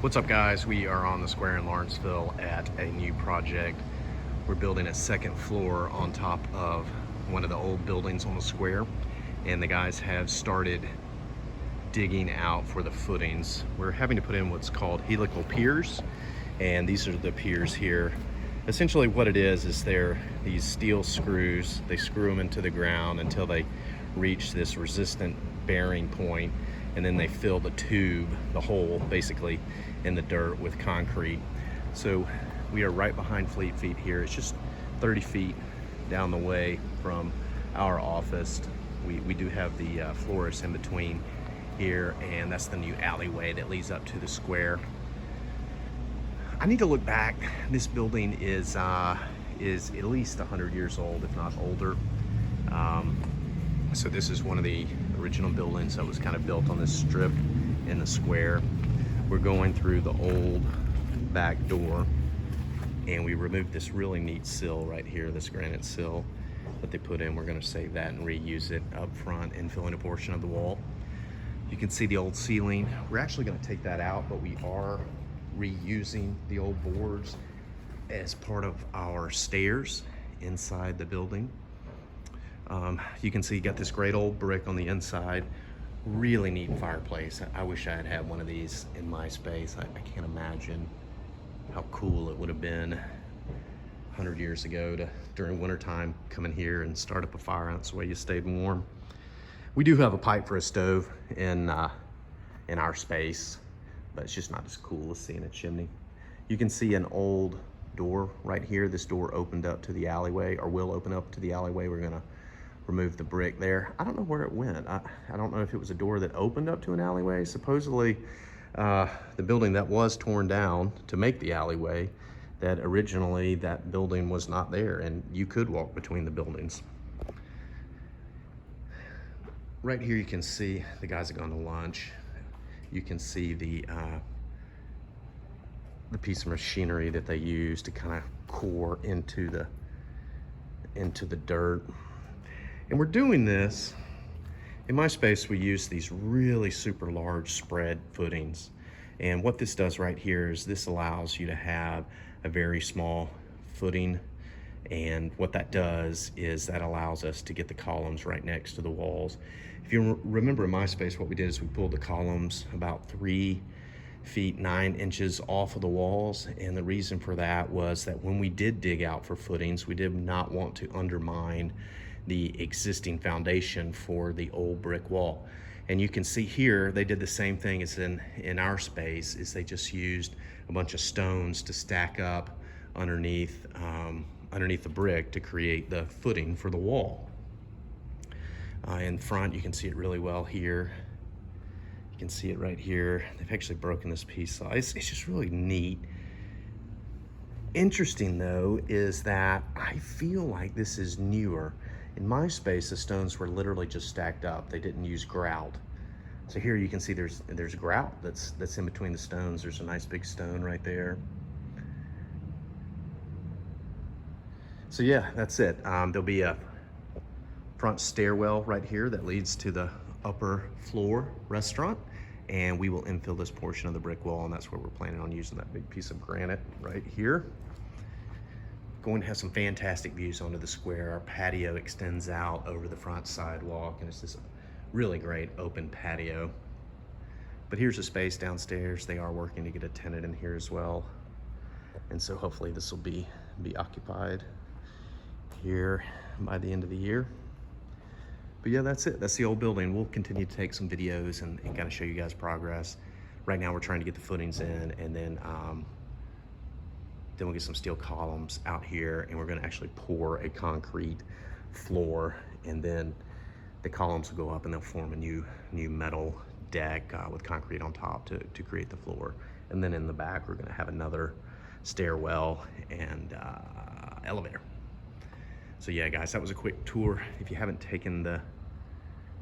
What's up, guys? We are on the square in Lawrenceville at a new project. We're building a second floor on top of one of the old buildings on the square, and the guys have started digging out for the footings. We're having to put in what's called helical piers, and these are the piers here. Essentially what it is they're these steel screws. They screw them into the ground until they reach this resistant bearing point, and then they fill the tube, the hole basically, in the dirt with concrete. So we are right behind Fleet Feet here. It's just 30 feet down the way from our office. We do have the florist in between here, and that's the new alleyway that leads up to the square. I need to look back. This building is at least 100 years old, if not older. So this is one of the original buildings that was kind of built on this strip in the square. We're going through the old back door, and we removed this really neat sill right here, this granite sill that they put in. We're going to save that and reuse it up front and fill in a portion of the wall. You can see the old ceiling. We're actually going to take that out, but we are reusing the old boards as part of our stairs inside the building. You can see you got this great old brick on the inside. Really neat fireplace. I wish I had had one of these in my space. I can't imagine how cool it would have been 100 years ago to, during wintertime, come in here and start up a fire. That's the way you stayed warm. We do have a pipe for a stove in our space, but it's just not as cool as seeing a chimney. You can see an old door right here. This door opened up to the alleyway, or will open up to the alleyway. We're gonna remove the brick there. I don't know where it went. I don't know if it was a door that opened up to an alleyway. Supposedly, the building that was torn down to make the alleyway, that originally that building was not there, and you could walk between the buildings. Right here you can see the guys have gone to lunch. You can see the piece of machinery that they use to kind of core into the dirt. And we're doing this, in my space we use these really super large spread footings. And what this does right here is this allows you to have a very small footing. And what that does is that allows us to get the columns right next to the walls. If you remember in my space, what we did is we pulled the columns about 3 feet 9 inches off of the walls. And the reason for that was that when we did dig out for footings, we did not want to undermine the existing foundation for the old brick wall. And you can see here, they did the same thing as in our space, is they just used a bunch of stones to stack up underneath the brick to create the footing for the wall. In front, you can see it really well here. You can see it right here. They've actually broken this piece off. It's just really neat. Interesting though is that I feel like this is newer. In my space, the stones were literally just stacked up. They didn't use grout. So here you can see there's grout that's in between the stones. There's a nice big stone right there. So yeah, that's it. There'll be a front stairwell right here that leads to the upper floor restaurant, and we will infill this portion of the brick wall, and that's where we're planning on using that big piece of granite right here. Going to have some fantastic views onto the square. Our patio extends out over the front sidewalk, and it's this really great open patio. But here's a space downstairs. They are working to get a tenant in here as well, and so hopefully this will be occupied here by the end of the year. But yeah, that's it. That's the old building. We'll continue to take some videos and kind of show you guys progress. Right now we're trying to get the footings in, and then we'll get some steel columns out here, and we're going to actually pour a concrete floor, and then the columns will go up and they'll form a new metal deck with concrete on top to create the floor. And then in the back we're going to have another stairwell and elevator. So yeah, guys, that was a quick tour. If you haven't taken the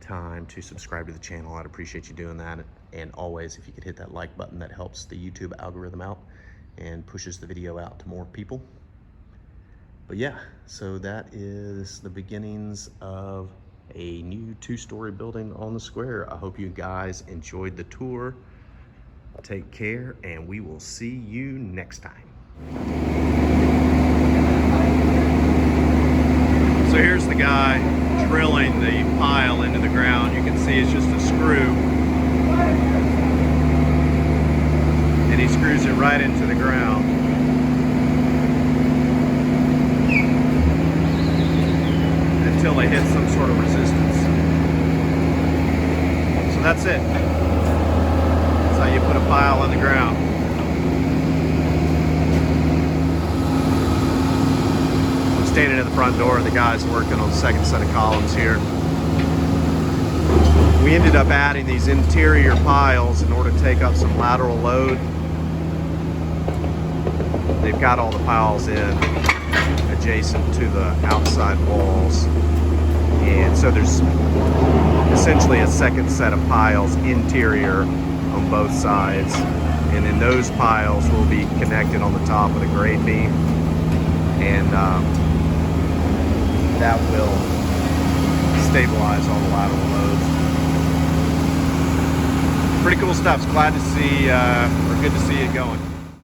time to subscribe to the channel, I'd appreciate you doing that. And always, if you could hit that like button, that helps the YouTube algorithm out and pushes the video out to more people. But yeah, so that is the beginnings of a new 2-story building on the square. I hope you guys enjoyed the tour. Take care, and we will see you next time. So here's the guy drilling the pile into the ground. You can see it's just a screw. And he screws it right into the ground. Until it hits some sort of resistance. So that's it. That's how you put a pile on the ground. I'm standing at the front door, the guy's working on the second set of columns here. We ended up adding these interior piles in order to take up some lateral load. They've got all the piles in adjacent to the outside walls. And so there's essentially a second set of piles interior on both sides. And then those piles will be connected on the top of the grade beam. And that will stabilize all the lateral loads. Pretty cool stuff. It's glad to see, or good to see it going.